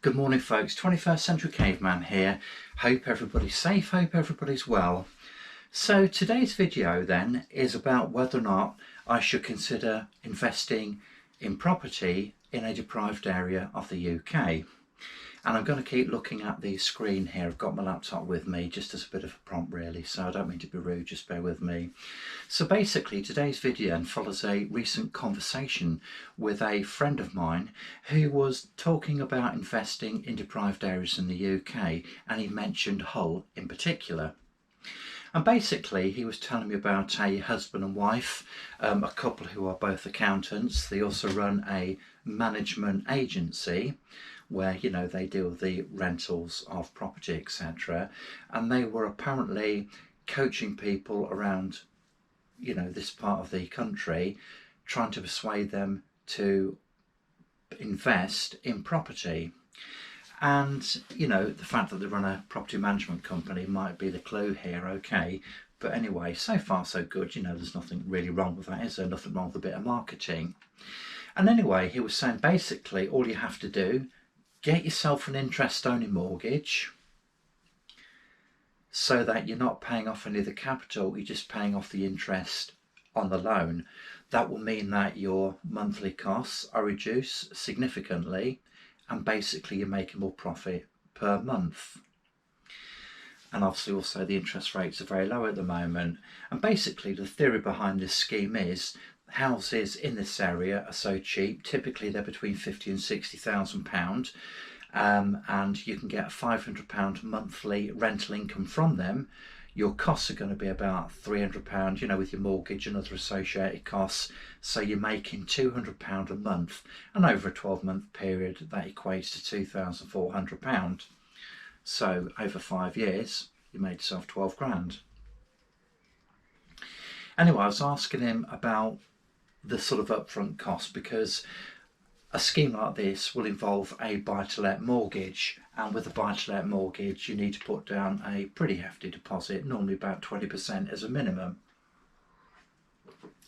Good morning folks, 21st Century Caveman here. Hope everybody's safe, hope everybody's well. So today's video then is about whether or not I should consider investing in property in a deprived area of the UK. And I'm going to keep looking at the screen here. I've got my laptop with me just as a bit of a prompt really, so I don't mean to be rude, just bear with me. So basically today's video follows a recent conversation with a friend of mine who was talking about investing in deprived areas in the UK, and he mentioned Hull in particular. And basically he was telling me about a husband and wife, a couple who are both accountants. They also run a management agency where, you know, they deal with the rentals of property, etc. And they were apparently coaching people around, you know, this part of the country, trying to persuade them to invest in property. And, you know, the fact that they run a property management company might be the clue here, okay. But anyway, so far so good, you know, there's nothing really wrong with that, is there? Nothing wrong with a bit of marketing. And anyway, he was saying basically all you have to do, get yourself an interest-only mortgage so that you're not paying off any of the capital, you're just paying off the interest on the loan. That will mean that your monthly costs are reduced significantly, and basically you're making more profit per month. And obviously also the interest rates are very low at the moment. And basically the theory behind this scheme is houses in this area are so cheap, typically they're between £50,000 and £60,000, and you can get £500 monthly rental income from them. Your costs are going to be about £300, you know, with your mortgage and other associated costs. So you're making £200 a month, and over a 12-month period that equates to £2,400. So over 5 years you made yourself 12 grand. Anyway, I was asking him about the sort of upfront cost, because a scheme like this will involve a buy-to-let mortgage, and with a buy-to-let mortgage you need to put down a pretty hefty deposit, normally about 20% as a minimum.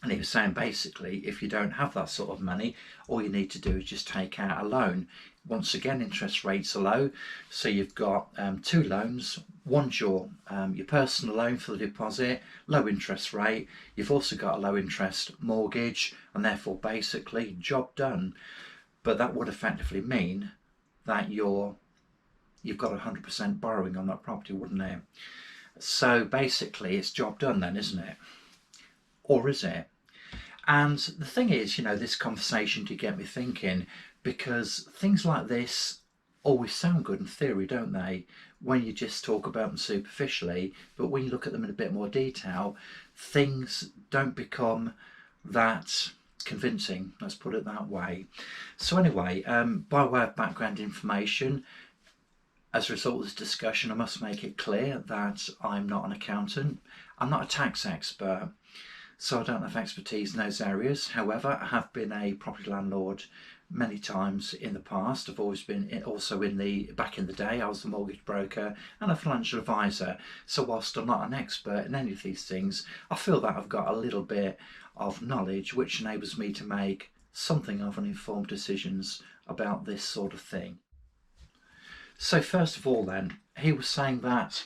And he was saying basically if you don't have that sort of money, all you need to do is just take out a loan. Once again, interest rates are low, so you've got two loans. One's your personal loan for the deposit, low interest rate. You've also got a low interest mortgage, and therefore basically job done. But that would effectively mean that you've got 100% borrowing on that property, wouldn't it? So basically it's job done then, isn't it? Or is it? And the thing is, you know, this conversation did get me thinking, because things like this always sound good in theory, don't they, when you just talk about them superficially, but when you look at them in a bit more detail, things don't become that convincing, let's put it that way. So anyway, by way of background information, as a result of this discussion, I must make it clear that I'm not an accountant, I'm not a tax expert, so I don't have expertise in those areas. However, I have been a property landlord many times in the past. I've always been also back in the day, I was a mortgage broker and a financial advisor. So whilst I'm not an expert in any of these things, I feel that I've got a little bit of knowledge which enables me to make something of an informed decisions about this sort of thing. So first of all then, he was saying that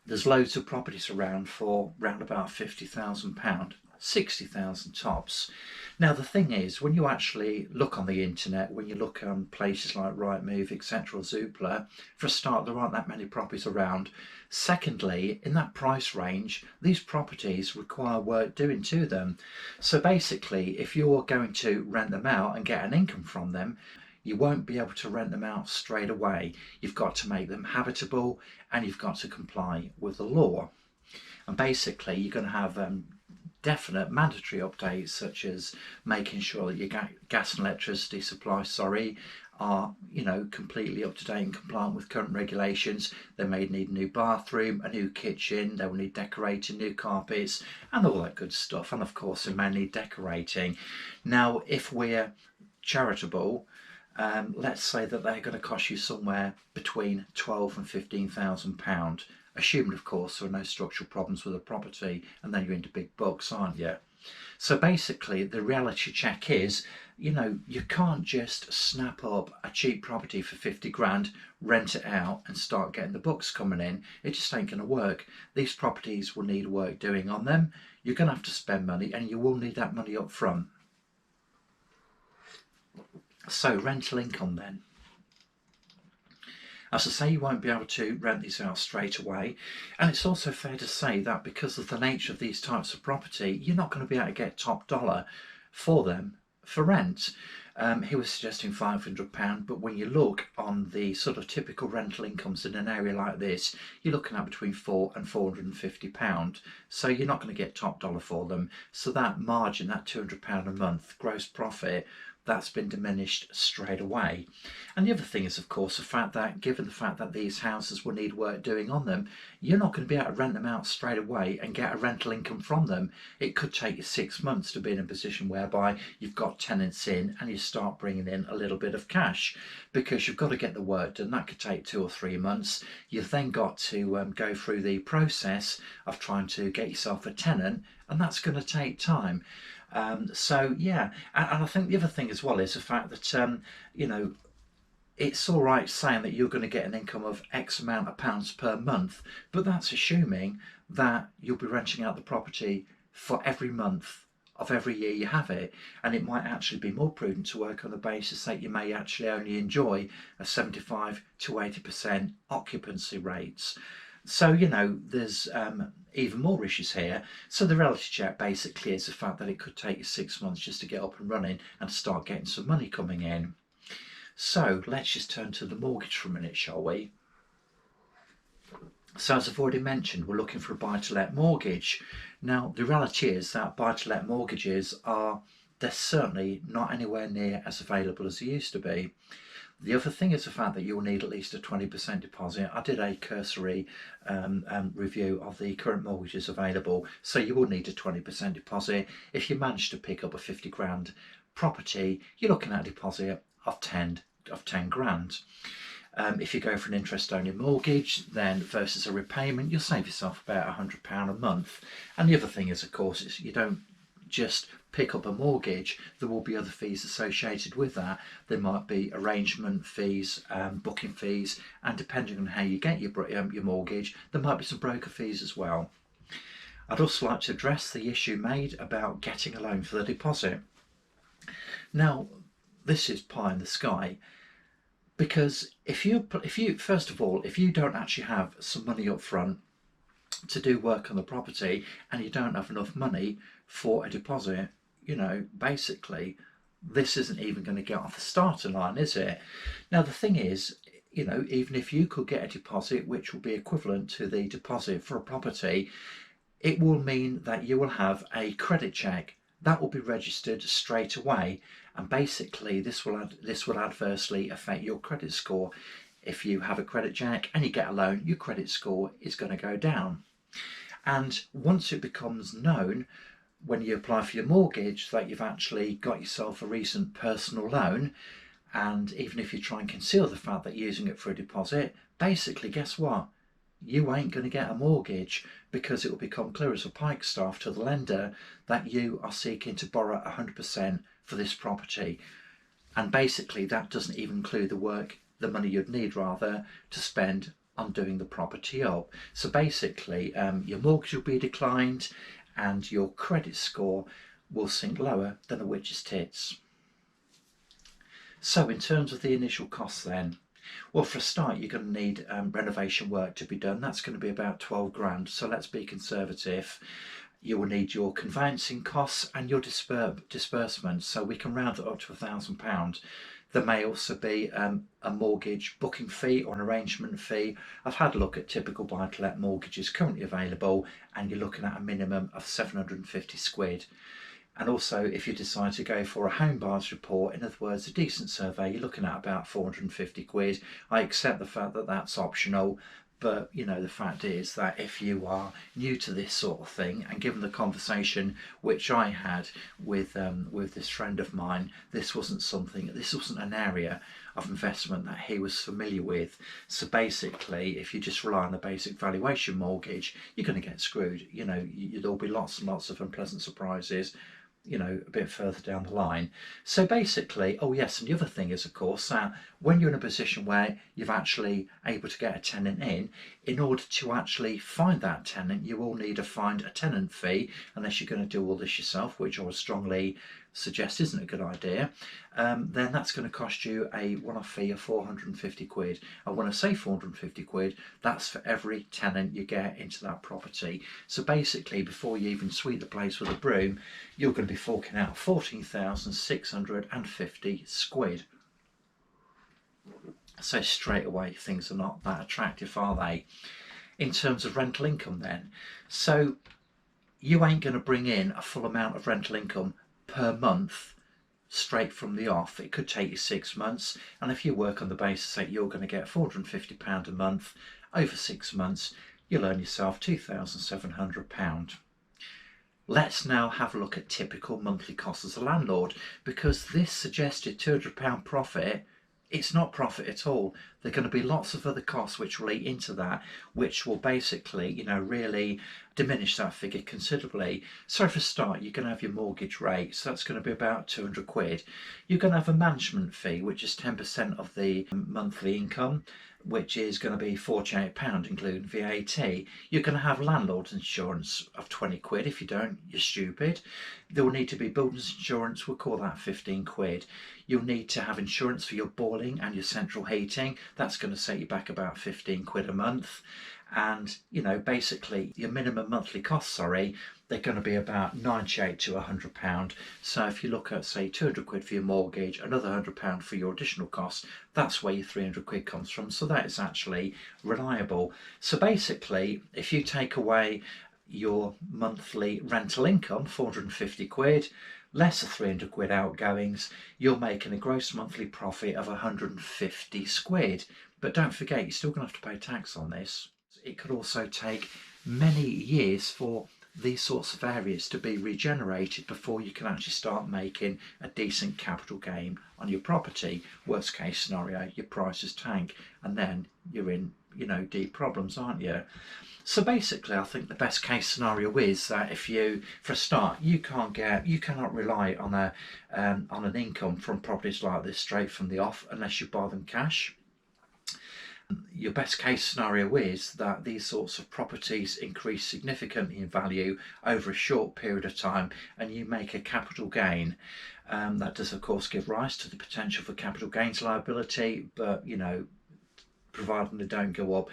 there's loads of properties around for round about £50,000, 60,000 tops. Now the thing is, when you actually look on the internet, when you look on places like Rightmove, etc., or Zoopla, for a start there aren't that many properties around. Secondly, in that price range, these properties require work doing to them. So basically, if you're going to rent them out and get an income from them, you won't be able to rent them out straight away. You've got to make them habitable, and you've got to comply with the law. And basically you're going to have definite mandatory updates, such as making sure that your gas and electricity supply are, you know, completely up to date and compliant with current regulations. They may need a new bathroom, a new kitchen, they will need decorating, new carpets and all that good stuff, and of course they may need decorating. Now if we're charitable, let's say that they're going to cost you somewhere between £12,000 and £15,000, assuming of course there are no structural problems with the property, and then you're into big bucks, aren't you? So basically the reality check is You can't just snap up a cheap property for 50 grand, rent it out, and start getting the books coming in. It just ain't going to work. These properties will need work doing on them. You're going to have to spend money, and you will need that money up front. So, rental income then. As I say, you won't be able to rent these out straight away. And it's also fair to say that because of the nature of these types of property, you're not going to be able to get top dollar for them for rent. He was suggesting £500, but when you look on the sort of typical rental incomes in an area like this, you're looking at between £400 and £450. So you're not going to get top dollar for them. So that margin, that £200 a month gross profit, that's been diminished straight away. And the other thing is, of course, the fact that given the fact that these houses will need work doing on them, you're not going to be able to rent them out straight away and get a rental income from them. It could take you 6 months to be in a position whereby you've got tenants in and you start bringing in a little bit of cash, because you've got to get the work done. That could take 2 or 3 months. You've then got to go through the process of trying to get yourself a tenant, and that's going to take time. So yeah, and I think the other thing as well is the fact that it's all right saying that you're going to get an income of X amount of pounds per month, but that's assuming that you'll be renting out the property for every month of every year you have it, and it might actually be more prudent to work on the basis that you may actually only enjoy a 75 to 80% occupancy rates. So, there's even more issues here. So the reality check basically is the fact that it could take you 6 months just to get up and running and start getting some money coming in. So let's just turn to the mortgage for a minute, shall we? So as I've already mentioned, we're looking for a buy-to-let mortgage. Now, the reality is that buy-to-let mortgages they're certainly not anywhere near as available as they used to be. The other thing is the fact that you'll need at least a 20% deposit. I did a cursory review of the current mortgages available, so you will need a 20% deposit. If you manage to pick up a 50 grand property, you're looking at a deposit of 10 grand. If you go for an interest-only mortgage, then versus a repayment, you'll save yourself about £100 a month. And the other thing is, of course, is you don't just pick up a mortgage. There will be other fees associated with that. There might be arrangement fees, booking fees, and depending on how you get your mortgage, there might be some broker fees as well. I'd also like to address the issue made about getting a loan for the deposit. Now, this is pie in the sky, because if you first of all, if you don't actually have some money up front to do work on the property, and you don't have enough money for a deposit, basically this isn't even going to get off the starter line, is it? Now the thing is, even if you could get a deposit which will be equivalent to the deposit for a property, it will mean that you will have a credit check that will be registered straight away, and basically this will adversely affect your credit score. If you have a credit check and you get a loan, your credit score is going to go down. And once it becomes known when you apply for your mortgage that you've actually got yourself a recent personal loan, and even if you try and conceal the fact that you're using it for a deposit, basically guess what? You ain't going to get a mortgage, because it will become clear as a pikestaff to the lender that you are seeking to borrow 100% for this property. And basically that doesn't even include the money you'd need rather to spend on doing the property up. So basically your mortgage will be declined and your credit score will sink lower than a witch's tits. So in terms of the initial costs then, well, for a start you're going to need renovation work to be done. That's going to be about 12 grand, so let's be conservative. You will need your conveyancing costs and your disbursements, so we can round it up to £1,000. There may also be a mortgage booking fee or an arrangement fee. I've had a look at typical buy-to-let mortgages currently available, and you're looking at a minimum of 750 quid. And also, if you decide to go for a home buyers report, in other words, a decent survey, you're looking at about 450 quid. I accept the fact that that's optional, but the fact is that if you are new to this sort of thing, and given the conversation which I had with this friend of mine, this wasn't an area of investment that he was familiar with. So basically, if you just rely on a basic valuation mortgage, you're going to get screwed. There'll be lots and lots of unpleasant surprises. you know, a bit further down the line. So basically, oh yes, and the other thing is, of course, that when you're in a position where you've actually able to get a tenant in order to actually find that tenant, you will need to find a tenant fee, unless you're going to do all this yourself, which I would strongly suggest isn't a good idea. Then that's going to cost you a one-off fee of 450 quid. And when I say 450 quid, that's for every tenant you get into that property. So basically, before you even sweep the place with a broom, you're going to be forking out 14,650 quid. So straight away, things are not that attractive, are they? In terms of rental income then. So you ain't going to bring in a full amount of rental income per month straight from the off. It could take you 6 months, and if you work on the basis that you're going to get £450 a month over 6 months, you'll earn yourself £2,700. Let's now have a look at typical monthly costs as a landlord, because this suggested £200 profit, it's not profit at all. There are going to be lots of other costs which will eat into that, which will basically, you know, really diminish that figure considerably. So for a start, you're going to have your mortgage rate, so that's going to be about 200 quid. You're going to have a management fee, which is 10% of the monthly income, which is going to be £48, including VAT. You're going to have landlord's insurance of 20 quid. If you don't, you're stupid. There will need to be buildings insurance, we'll call that 15 quid. You'll need to have insurance for your boiling and your central heating. That's going to set you back about 15 quid a month. And, you know, basically your minimum monthly costs, they're going to be about 98 to £100. So if you look at, say, 200 quid for your mortgage, another £100 for your additional costs, that's where your 300 quid comes from. So that is actually reliable. So basically, if you take away your monthly rental income, 450 quid, less the 300 quid outgoings, you're making a gross monthly profit of 150 quid. But don't forget, you're still going to have to pay tax on this. It could also take many years for these sorts of areas to be regenerated before you can actually start making a decent capital gain on your property. Worst case scenario, your prices tank, and then you're in, you know, deep problems, aren't you? So basically, I think the best case scenario is that if you, for a start, you cannot rely on an income from properties like this straight from the off unless you buy them cash. Your best case scenario is that these sorts of properties increase significantly in value over a short period of time, and you make a capital gain. That does, of course, give rise to the potential for capital gains liability, but, you know, providing they don't go up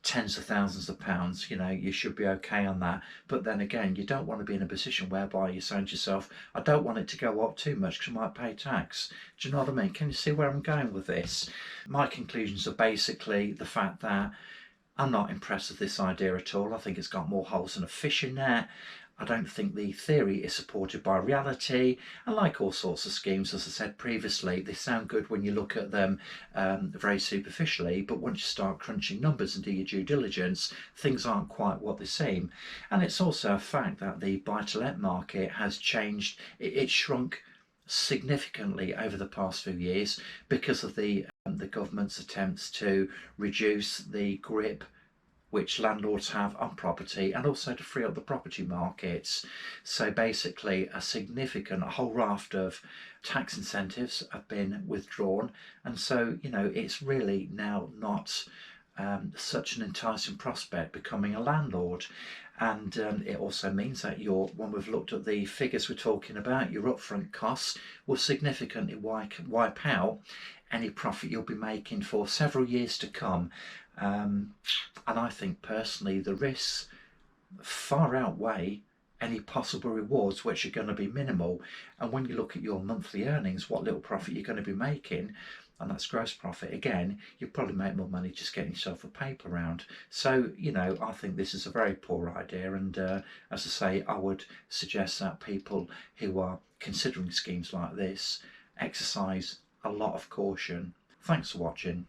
tens of thousands of pounds, you know, you should be okay on that. But then again, you don't want to be in a position whereby you're saying to yourself, I don't want it to go up too much because I might pay tax. Do you know what I mean? Can you see where I'm going with this? My conclusions are basically the fact that I'm not impressed with this idea at all. I think it's got more holes than a fishing net. I don't think the theory is supported by reality, and like all sorts of schemes, as I said previously, they sound good when you look at them very superficially, but once you start crunching numbers and do your due diligence, things aren't quite what they seem. And it's also a fact that the buy-to-let market has changed. It's shrunk significantly over the past few years because of the government's attempts to reduce the grip which landlords have on property, and also to free up the property markets. So basically a whole raft of tax incentives have been withdrawn, and so, you know, it's really now not such an enticing prospect becoming a landlord. And it also means that when we've looked at the figures we're talking about, your upfront costs will significantly wipe out any profit you'll be making for several years to come. And I think personally the risks far outweigh any possible rewards, which are going to be minimal. And when you look at your monthly earnings, what little profit you're going to be making, and that's gross profit, again, you probably make more money just getting yourself a paper round. So, you know, I think this is a very poor idea, and as I say, I would suggest that people who are considering schemes like this exercise a lot of caution. Thanks for watching.